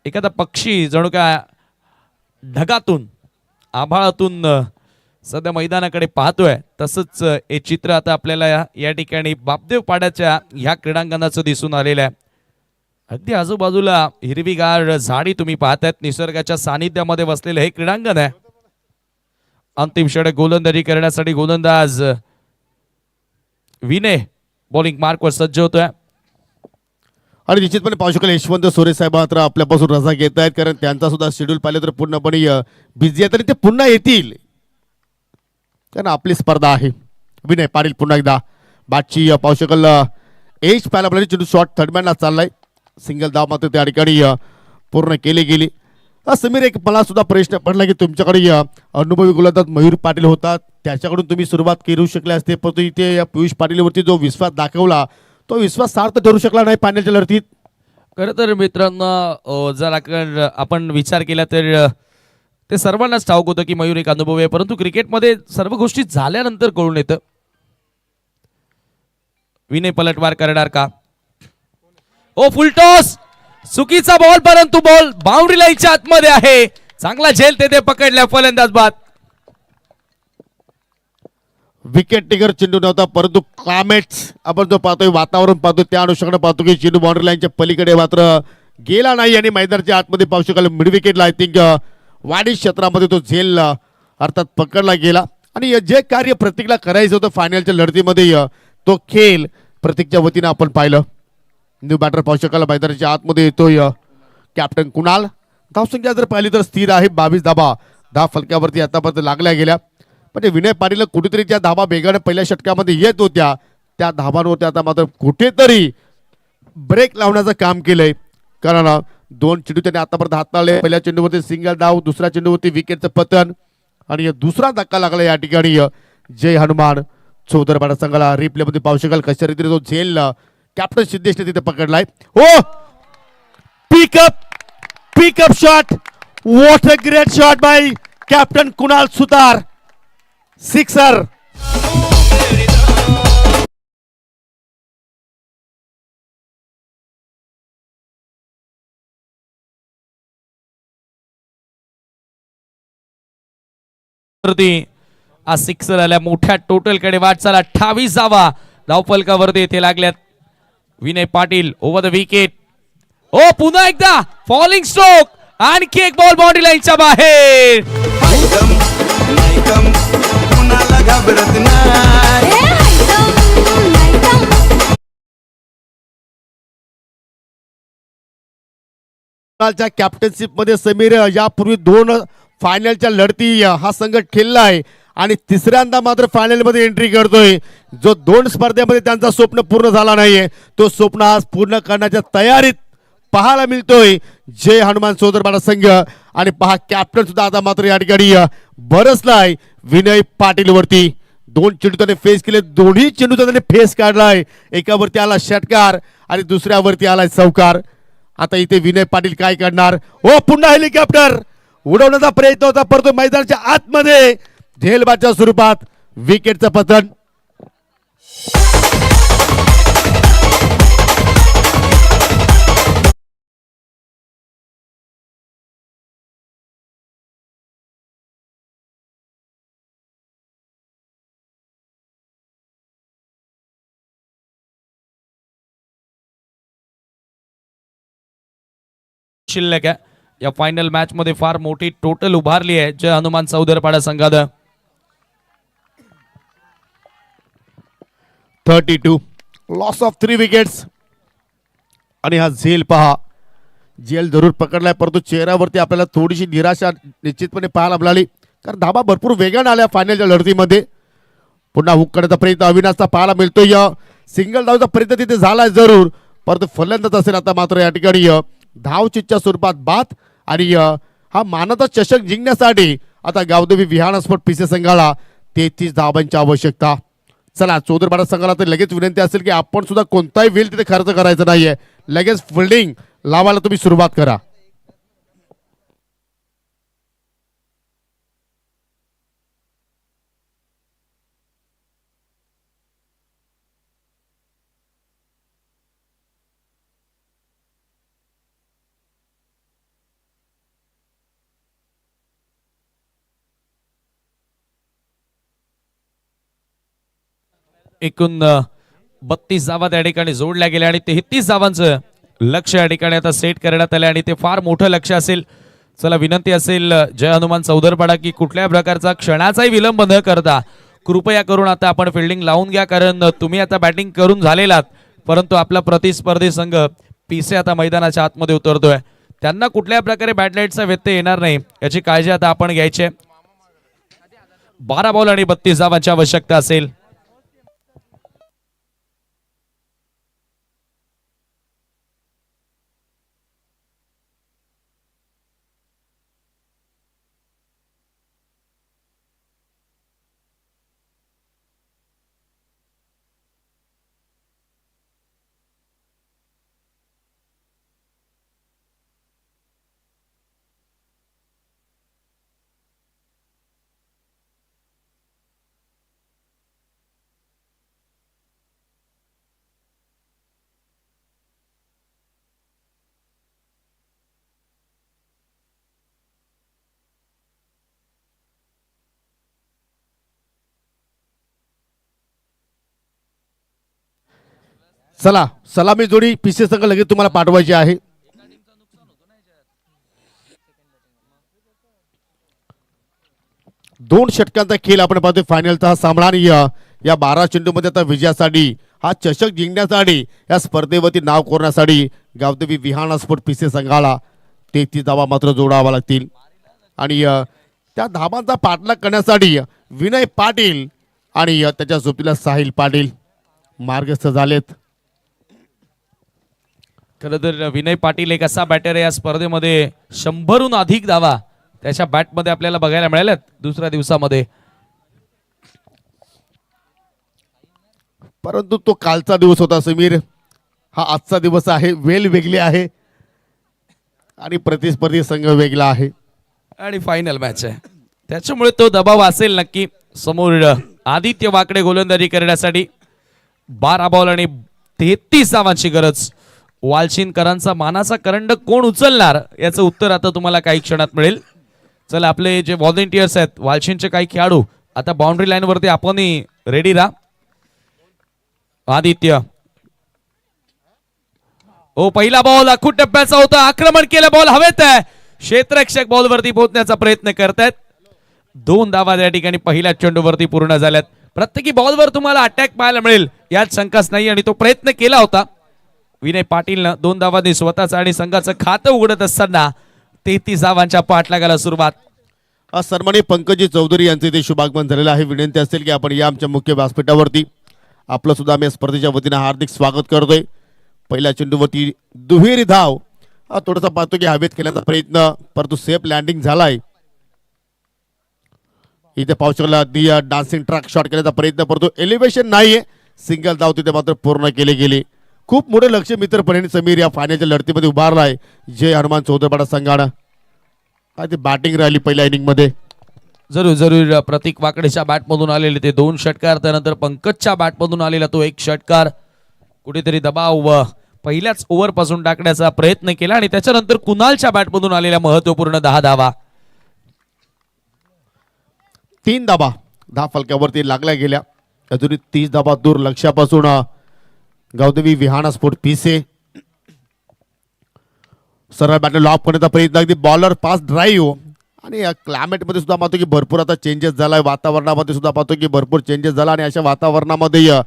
एखादा पक्षी जणू काय ढगातून आभाळातून सध्या मैदानाकडे पाहतोय तसंच हे चित्र आता आपल्याला या ठिकाणी बापदेव पाड्याच्या ह्या क्रीडांगणाचं दिसून आलेलं आहे। अगदी आजूबाजूला हिरवीगार झाडी तुम्ही पाहतायत, निसर्गाच्या सानिध्यामध्ये बसलेलं हे क्रीडांगण आहे। अंतिम षटक गोलंदाजी करण्यासाठी गोलंदाज विनय बॉलिंग मार्कवर सज्ज होतोय आणि निश्चितपणे पाहू शकाल यशवंत सोरे साहेब मात्र आपल्यापासून रजा घेत आहेत, कारण त्यांचा सुद्धा शेड्यूल पाहिलं तर पूर्णपणे बिझी आहे, तरी ते पुन्हा येतील कारण आपली स्पर्धा आहे। विनय पाटील पुन्हा एकदा बॅटची पाहू शकाल एज पाहायला पाहिजे, चेंडू शॉट थर्डमॅनला चाललाय, सिंगल धाव मात्र त्या ठिकाणी पूर्ण केली गेली। समीर, एक मला सुद्धा प्रश्न पडला की तुमच्याकडे अनुभवी गोलंदाज मयूर पाटील होतात, त्याच्याकडून तुम्ही सुरुवात करू शकले असते, परंतु इथे या पियुष पाटीलवरती जो विश्वास दाखवला तो विश्वास सार्थ ठरू शकला नाही फायनलच्या लढतीत। खरं तर मित्रांनो जर आपण विचार केला तर ते सर्वांनाच ठाऊक होतं की मयूर एक अनुभवी आहे, परंतु क्रिकेटमध्ये सर्व गोष्टी झाल्यानंतर कळून येतं। विनय पलटवार करणार का? ओ फुलटॉस, चुकीचा बॉल, परंतु बॉल बाउंड्री लाईनच्या आतमध्ये आहे, चांगला झेल तेथे पकडल्या फलंदाज बाद। विकेट टेकर चेंडू नव्हता, परंतु कॉमेट्स आपण जो पाहतोय, वातावरण पाहतोय त्या अनुषंगाने पाहतो की चेंडू बाउंड्री लाईनच्या पलीकडे मात्र गेला नाही आणि मैदानाच्या आतमध्ये पाहू शकाल मिड विकेटला आय थिंक वाडी क्षेत्रामध्ये तो झेल अर्थात पकडला गेला। आणि जे कार्य प्रतीकला करायचं होतं फायनलच्या लढतीमध्ये तो खेळ प्रतीकच्या वतीने आपण पाहिलं। न्यू बॅटर पाहू शकाल मैदानाच्या आतमध्ये येतोय कॅप्टन कुणाल। धावसंख्या जर पाहिली तर स्थिर आहे, 22 धाबा धाव फलकावरती आतापर्यंत लागल्या गेल्या, म्हणजे विनय पाटील कुठेतरी ज्या धाबा बेगाने पहिल्या षटकामध्ये येत होत्या त्या धाबांवरती आता मात्र कुठेतरी ब्रेक लावण्याचं काम केलंय, कारण 2 चेंडू त्यांनी आतापर्यंत हाताळले। पहिल्या चेंडूवरती सिंगल धाव, दुसऱ्या चेंडूवरती विकेटचं पतन आणि दुसरा धक्का लागला या ठिकाणी जय हनुमान चौधरपाडा संघाला। रिप्ले मध्ये पाहू शकाल कशा रीतीने तो झेल कॅप्टन सिद्धेशने तिथे पकडलाय। हो, pickup shot, what a great shot bye captain Kunal Sutar, sixer. आज सिक्सर आल्या, मोठ्या टोटल कडे वाटचाल 28 धावा धावफलकावरती येथे लागल्यात। Vinay Patil over the wicket, ओ पुन्हा एकदा फॉलिंग स्ट्रोक, आणखी एक बॉल बाउंड्री लाईनच्या बाहेर। कॅप्टनशिप मध्ये समीर यापूर्वी 2 फायनलच्या लढती हा संघ खेळला आहे आणि तिसऱ्यांदा मात्र फायनल मध्ये एंट्री करतोय। जो 2 स्पर्धेमध्ये त्यांचा स्वप्न पूर्ण झाला नाहीये तो स्वप्न आज पूर्ण करण्याच्या तयारीत पाहायला मिळतोय जय हनुमान सोदरपाडा संघ। आणि पहा कॅप्टन सुद्धा आता मात्र या ठिकाणी बरसलाय विनय पाटील वरती। 2 चेंडू त्याने फेस केले, दोन्ही चेंडू त्याने फेस काढलाय, एकावरती आला षटकार आणि दुसऱ्यावरती आलाय चौकार। आता इथे विनय पाटील काय करणार? हो, पुन्हा हेलिकॉप्टर उडवण्याचा प्रयत्न होता, परंतु मैदानाच्या आतमध्ये झेलबादच्या स्वरूपात विकेटचं पतन। शिल्लक आहे या फायनल मॅच मध्ये, फार मोठी टोटल उभारली आहे जय हनुमान चौधरपाडा संघानं। 32 लॉस ऑफ 3 विकेट्स। आणि हा झेल पहा, झेल जरूर पकडलाय, परंतु चेहऱ्यावरती आपल्याला थोडीशी निराशा निश्चितपणे पाहायला मिळाली, कारण धाबा भरपूर वेगाने आल्या फायनलच्या लढतीमध्ये। पुन्हा हुक करण्याचा प्रयत्न अविनाशचा पाहायला मिळतोय, सिंगल धावचा प्रयत्न तिथे झालाय जरूर, परंतु फलंदाज असेल आता मात्र या ठिकाणी धावचीच्या स्वरूपात बाद। आणि हा मानाचा चषक जिंकण्यासाठी आता गावदेवी विहान स्पोर्ट पीसी संघाला 33 धावांची आवश्यकता। चला, चौधरपाडा संघाला तर लगेच विनंती असेल की आपण सुद्धा कोणताही वेळ तिथे खर्च करायचा नाहीये, लगेच फिल्डिंग लावायला तुम्ही सुरुवात करा। एकूण 32 धावा त्या ठिकाणी जोडल्या गेल्या आणि 33 धावांचं लक्ष या ठिकाणी आता सेट करण्यात आले आणि ते फार मोठं लक्ष असेल. चला विनंती असेल जय हनुमान चौधरपाडा की कुठल्या प्रकारचा क्षणाचाही विलंब न करता कृपया करून आता आपण फिल्डिंग लावून घ्या, कारण तुम्ही आता बॅटिंग करून झालेलात परंतु आपला प्रतिस्पर्धी संघ पीसे आता मैदानाच्या आतमध्ये उतरतोय. त्यांना कुठल्या प्रकारे बॅटलाईटचा व्यत्यय येणार नाही याची काळजी आता आपण घ्यायची. 12 बॉल आणि 32 धावांची आवश्यकता असेल. चला सलामी जोडी पीसी संघ लगेच तुम्हाला पाठवायची आहे. दोन षटकांचा खेळ आपण पाहतोय फायनलचा हा सामना आणि या 12 चेंडूमध्ये आता विजयासाठी हा चषक जिंकण्यासाठी या स्पर्धेवरती नाव कोरण्यासाठी गावदेवी विहान स्पोर्ट पीसी संघाला 33 धावा मात्र जोडावा लागतील आणि त्या धावांचा पाठलाग करण्यासाठी विनय पाटील आणि त्याच्या सोबतीला साहिल पाटील मार्गस्थ झालेत. खरं तर विनय पाटील एक असा बॅटर आहे या स्पर्धेमध्ये 100हून अधिक धावा त्याच्या बॅटमध्ये आपल्याला बघायला मिळाल्यात दुसऱ्या दिवसामध्ये. परंतु तो कालचा दिवस होता समीर, हा आजचा दिवस आहे. वेल वेगळी आहे आणि प्रतिस्पर्धी संघ वेगळा आहे आणि फायनल मॅच आहे त्याच्यामुळे तो दबाव असेल नक्की. समोर आदित्य वाकडे गोलंदाजी करण्यासाठी 12 बॉल आणि 33 धावांची गरज. वालशिनकरांचा मानाचा करंड कोण उचलणार याचं उत्तर आता तुम्हाला काही क्षणात मिळेल. चला आपले जे व्हॉलेंटियर्स आहेत वालशिनचे काही खेळाडू आता बाउंड्री लाईन वरती आपणही रेडी राहा. आदित्य ओ पहिला बॉल अखूट टप्प्याचा होता, आक्रमण केलं, बॉल हवेत आहे, क्षेत्ररक्षक बॉल वरती पोहोचण्याचा प्रयत्न करतायत. 2 धावा या ठिकाणी पहिल्या चेंडूवरती पूर्ण झाल्यात. प्रत्येकी बॉलवर तुम्हाला अटॅक पाहायला मिळेल यात शंकाच नाही आणि तो प्रयत्न केला होता विनय पाटीलनं. 2 धावांनी स्वतःचं आणि संघाचं खातं उघडत असताना 33 धावांच्या पाठलागाला सुरुवात. सन्माननीय पंकजी चौधरी यांचे ते शुभागमन झालेलं आहे. विनंती असेल की आपण या आमच्या मुख्य व्यासपीठावरती आपलं सुद्धा आम्ही स्पर्धेच्या वतीनं हार्दिक स्वागत करतोय. पहिल्या चेंडूवरती दुहेरी धाव, थोडासा पाहतो की हवेत केल्याचा प्रयत्न परंतु सेफ लँडिंग झालाय. इथे पाहू शकला डान्सिंग ट्रॅक शॉट केल्याचा प्रयत्न परंतु एलिव्हेशन नाहीये. सिंगल धाव तिथे मात्र पूर्ण केले गेले. खूप मोठे लक्ष मित्रपणे समीर या फायनलच्या लढतीमध्ये उभारला आहे. जय हनुमान चौधरपाडा संघानं काय बॅटिंग राहिली पहिल्या इनिंग मध्ये. जरूर जरूर प्रतीक वाकडेच्या बॅटमधून आलेले ते 2 षटकार, त्यानंतर पंकजच्या बॅटमधून आलेला तो 1 षटकार. कुठेतरी दबाव पहिल्याच ओव्हर पासून टाकण्याचा प्रयत्न केला आणि त्याच्यानंतर कुणालच्या बॅटमधून आलेल्या महत्वपूर्ण 10 धावा. 3 धाबा 10 फलक्यावरती लागल्या गेल्या. अजूनही 30 धाबा दूर लक्ष्यापासून गावदेवी विहान स्पोर्ट पीसे. सरळ बॅटर लॉक करण्याचा प्रयत्न, अगदी बॉलर पास ड्राईव्ह आणि क्लायमेट मध्ये सुद्धा पाहतो की भरपूर आता चेंजेस झालाय. वातावरणामध्ये सुद्धा पाहतो की भरपूर चेंजेस झाला आणि अशा वातावरणामध्ये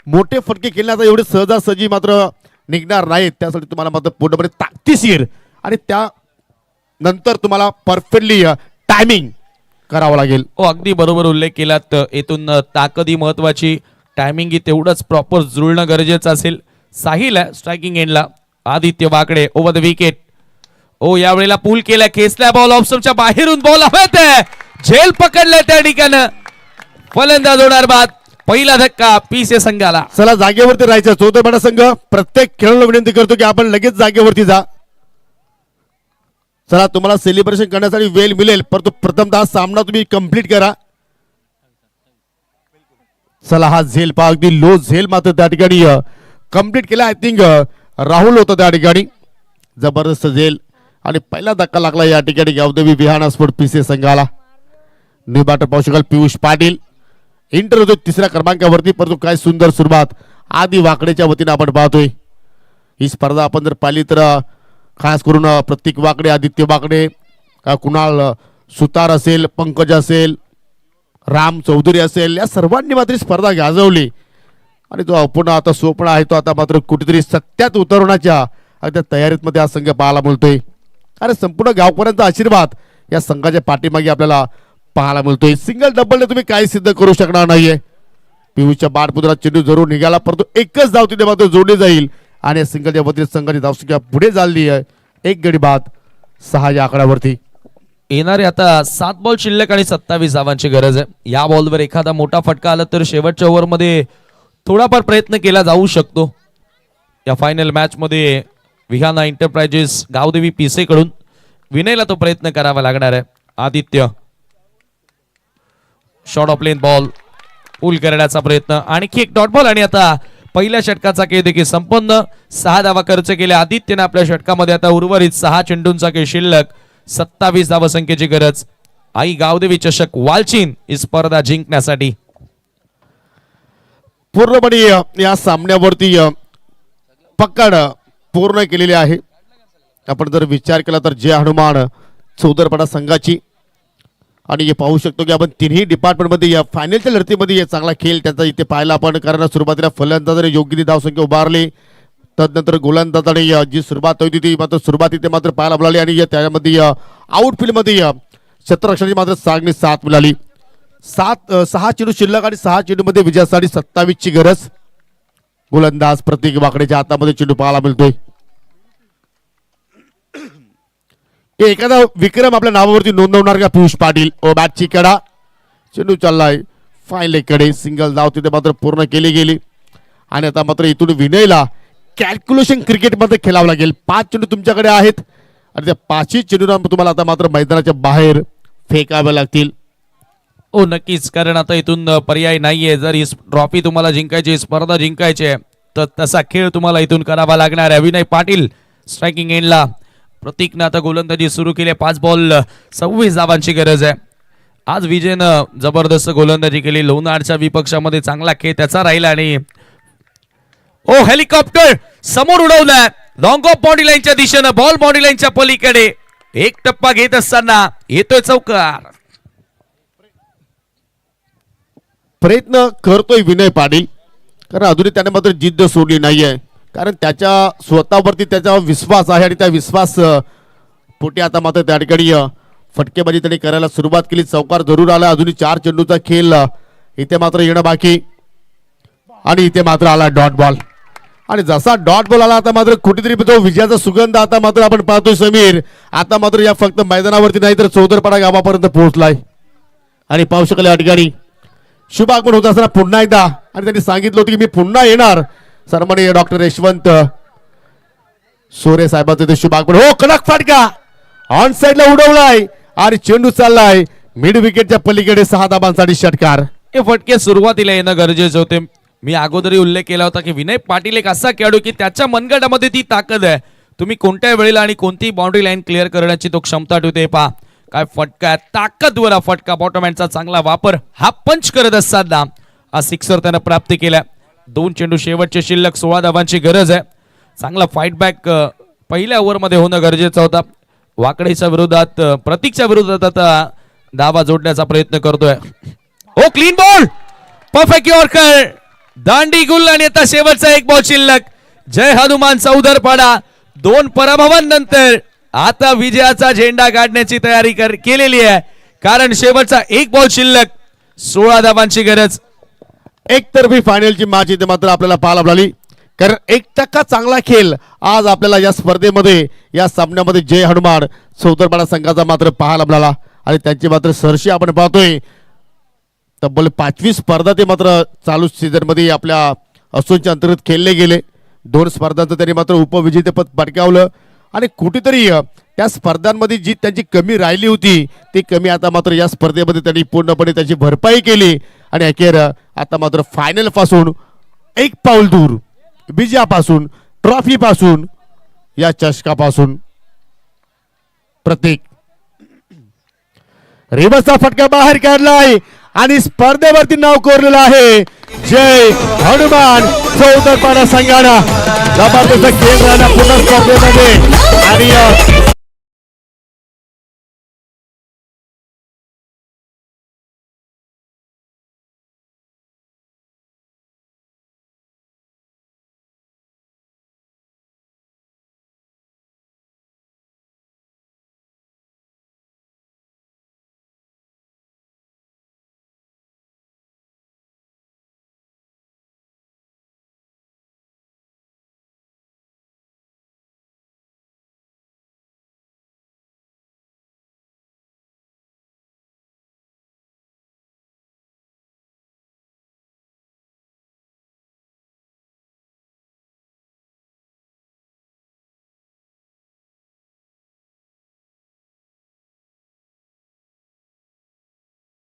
मोठे फटके खेळण्याचा एवढे सहजासहजी मात्र निघणार नाहीत. त्यासाठी तुम्हाला मात्र पूर्णपणे ताकदीशीर आणि त्यानंतर तुम्हाला परफेक्टली टायमिंग करावं लागेल. अगदी बरोबर उल्लेख केलात. येथून ताकदी महत्वाची, टायमिंग ही तेवढंच प्रॉपर जुळणं गरजेचं असेल. साहिल आहे स्ट्रायकिंग एंडला. आदित्य वाकडे ओव्हर द विकेट. यावेळेला पूल केला, खेचला बॉल ऑप्शनच्या बाहेरून, बॉल हवेत आहे, झेल पकडलाय त्या ठिकाणी. फलंदाज होणार बाद. पहिला धक्का पीसे संघाला. चला जागेवरती राहायचं. चौधरपाडा संघ प्रत्येक खेळाडूला विनंती करतो की आपण लगेच जागेवरती जा. चला तुम्हाला सेलिब्रेशन करण्यासाठी वेळ मिळेल परंतु प्रथमतः सामना तुम्ही कंप्लीट करा. चला हा झेल पहा, अगदी लो झेल मात्र त्या ठिकाणी कंप्लीट केला. आय थिंक राहुल होता त्या ठिकाणी. जबरदस्त झेल आणि पहिला धक्का लागला या ठिकाणी गावदेवी विहान स्पोर्ट पीसी संघाला. न्यू बॅटर पाहू शकाल पियुष पाटील. एंटर होतो तिसऱ्या क्रमांकावरती, परंतु काय सुंदर सुरुवात आदी वाकडेच्या वतीने आपण पाहतोय. ही स्पर्धा आपण जर पाहिली तर खास करून प्रतीक वाकडे, आदित्य वाकडे, कुणाल सुतार असेल, पंकज असेल, राम चौधरी असेल, या सर्वांनी मात्र स्पर्धा गाजवली. आणि जो अपूर्ण आता स्वप्न आहे तो आता मात्र कुठेतरी सत्यात उतरवण्याच्या अगदी तयारीत मध्ये हा संघ पाहायला मिळतोय. अरे संपूर्ण गावकऱ्यांचा आशीर्वाद या संघाच्या पाठीमागे आपल्याला पाहायला मिळतोय. सिंगल डबलने तुम्ही काही सिद्ध करू शकणार नाहीये. पियुषच्या बाटपुत्रात चेंडू जरूर निघाला, परंतु एकच धाव तिथे मात्र जोडली जाईल आणि सिंगलच्या वतीने संघाची धावसंख्या पुढे चालली आहे 1 गडी बाद 6 या आकड्यावरती. येणारे आता 7 बॉल शिल्लक आणि 27 धावांची गरज आहे. या बॉलवर एखादा मोठा फटका आला तर शेवटच्या ओव्हरमध्ये थोडाफार प्रयत्न केला जाऊ शकतो. या फायनल मॅच मध्ये विहाना एंटरप्राइजेस गावदेवी पीसे कडून विनयला तो प्रयत्न करावा लागणार आहे. Aditya short of length ball pull करण्याचा प्रयत्न, आणखी एक डॉट बॉल आणि आता पहिल्या षटकाचा खेळ देखील संपन्न. 6 धावा खर्च केल्या आदित्यने आपल्या षटकामध्ये. आता उर्वरित 6 चेंडूंचा खेळ शिल्लक, 27 धावसंख्येची गरज. आई गावदेवी चषक वालचीन ही स्पर्धा जिंकण्यासाठी. पूर्णपणे या सामन्यावरती पकड पूर्ण केलेली आहे. आपण जर विचार केला तर जय हनुमान चौदरपाडा संघाची, आणि हे पाहू शकतो की आपण तिन्ही डिपार्टमेंटमध्ये या फायनलच्या लढतीमध्ये चांगला खेळ त्याचा इथे पाहायला आपण. कारण सुरुवातीला फलंदाजाने योग्य ती धावसंख्या उभारली, तदनंतर गोलंदाजाने जी सुरुवात होती ती मात्र सुरुवात इथे मात्र पाहायला मिळाली आणि त्यामध्ये आउटफील्डमध्ये क्षेत्ररक्षणाची मात्र चांगली साथ मिळाली. 6 चेंडू शिल्लक आणि 6 चेंडूमध्ये विजयासाठी 27 ची गरज. गोलंदाज प्रतीक वाकडेच्या हातामध्ये चेंडू पाहायला मिळतोय. एखादा विक्रम आपल्या नावावरती नोंदवणार का पियुष पाटील. ओ बॅटची कडा, चेंडू चाललाय फायनल कडे. सिंगल धाव तिथे मात्र पूर्ण केली गेली आणि आता मात्र इथून विनयला कॅल्क्युलेशन क्रिकेटमध्ये खेळावं लागेल. 5 चेंडू तुमच्याकडे आहेत आणि त्या 5ही चेंडूंना तुम्हाला आता मात्र मैदानाच्या बाहेर फेकावे लागतील. हो नक्कीच, कारण आता इथून पर्याय नाहीये. जर ही ट्रॉफी तुम्हाला जिंकायची, स्पर्धा जिंकायची आहे, तर तसा खेळ तुम्हाला इथून करावा लागणार आहे. विनय पाटील स्ट्रायकिंग एंडला. प्रतीकनं आता गोलंदाजी सुरू केली. 5 बॉल 26 धावांची गरज आहे. आज विजयनं जबरदस्त गोलंदाजी केली. लोणारच्या विपक्षामध्ये चांगला खेळ त्याचा राहिला आणि ओ हेलिकॉप्टर समोर उडवलाय लॉंग ऑफ बॉडी लाईनच्या दिशेनं. बॉल बॉडी लाईनच्या पलीकडे एक टप्पा घेत असताना येतोय चौकार. प्रयत्न करतोय विनय पाटील, कारण अजूनही त्याने मात्र जिद्द सोडली नाहीये. कारण त्याच्या स्वतःवरती त्याचा विश्वास आहे आणि त्या विश्वास पोटी आता मात्र त्या ठिकाणी फटकेबाजी त्यांनी करायला सुरुवात केली. चौकार जरूर आला. अजूनही 4 चेंडूचा खेळ इथे मात्र येणं बाकी आणि इथे मात्र आला डॉट बॉल. आणि जसा डॉट बॉल आला आता मात्र कुठेतरी तो विजयाचा सुगंध आता मात्र आपण पाहतोय. समीर आता मात्र या फक्त मैदानावरती नाही तर चौदरपाडा गावापर्यंत पोहोचलाय आणि पाहू शकाल या ठिकाणी शुभ आगमन होत असताना पुन्हा एकदा. आणि त्यांनी सांगितलं होतं की मी पुन्हा येणार. सन्माननीय डॉक्टर यशवंत सोरे साहेबांचं ते शुभ आगमन. हो कडक फटका ऑन साइडला उडवलाय आणि चेंडू चाललाय मिड विकेटच्या पलीकडे. 6 धाबांसाठी षटकार. हे फटके सुरुवातीला येणं गरजेचे होते. मी अगोदरही उल्लेख केला होता की विनय पाटील एक असा खेळाडू की त्याच्या मनगटामध्ये ती ताकद आहे. तुम्ही कोणत्या वेळेला आणि कोणती बाउंड्री लाईन क्लिअर करण्याची तो क्षमता ठेवते पहा. काय फटका, ताकदवर फटका. बॉटमहँडचा चांगला वापर. हा पंच करत असताना हा सिक्सर त्यानं प्राप्त केला. 2 चेंडू शेवटचे शिल्लक. 16 धावांची गरज आहे. चांगला फाईट बॅक पहिल्या ओव्हरमध्ये होणं गरजेचं होतं. वाकडेच्या विरोधात प्रतीकच्या विरोधात आता धावा जोडण्याचा प्रयत्न करतोय. ओ क्लीन बॉल, परफेक्ट यॉर्कर, दांडी गुल आणि आता शेवटचा 1 बॉल शिल्लक. जय हनुमान चौदरपाडा 2 पराभवांनंतर आता विजयाचा झेंडा काढण्याची तयारी केलेली आहे. कारण शेवटचा 1 बॉल शिल्लक, 16 धावांची गरज. एकतर्फी फायनलची मॅच इथे मात्र आपल्याला पाहायला मिळाली. कारण 1% चांगला खेळ आज आपल्याला या स्पर्धेमध्ये या सामन्यामध्ये जय हनुमान चौदरपाडा संघाचा मात्र पाहायला मिळाला आणि त्यांची मात्र सरशी आपण पाहतोय. तब्बल 5वी स्पर्धा ते मात्र चालू सीझन मध्ये आपल्या असोच्या अंतर्गत खेळले गेले. 2 स्पर्धांचं त्यांनी मात्र उपविजेतेपद पटकावलं आणि कुठेतरी त्या स्पर्धांमध्ये जी त्यांची कमी राहिली होती ती कमी आता मात्र या स्पर्धेमध्ये त्यांनी पूर्णपणे त्याची भरपाई केली आणि अखेर आता मात्र फायनल पासून 1 पाऊल दूर, विजयापासून, ट्रॉफी पासून, या चषकापासून. प्रतीक रिवर्सचा फटका बाहेर काढलाय आणि स्पर्धेवरती नाव कोरलेलं आहे जय हनुमान चौदरपाडा संघाला. जबरदस्त खेळ राहिला पुन्हा स्पर्धेमध्ये आणि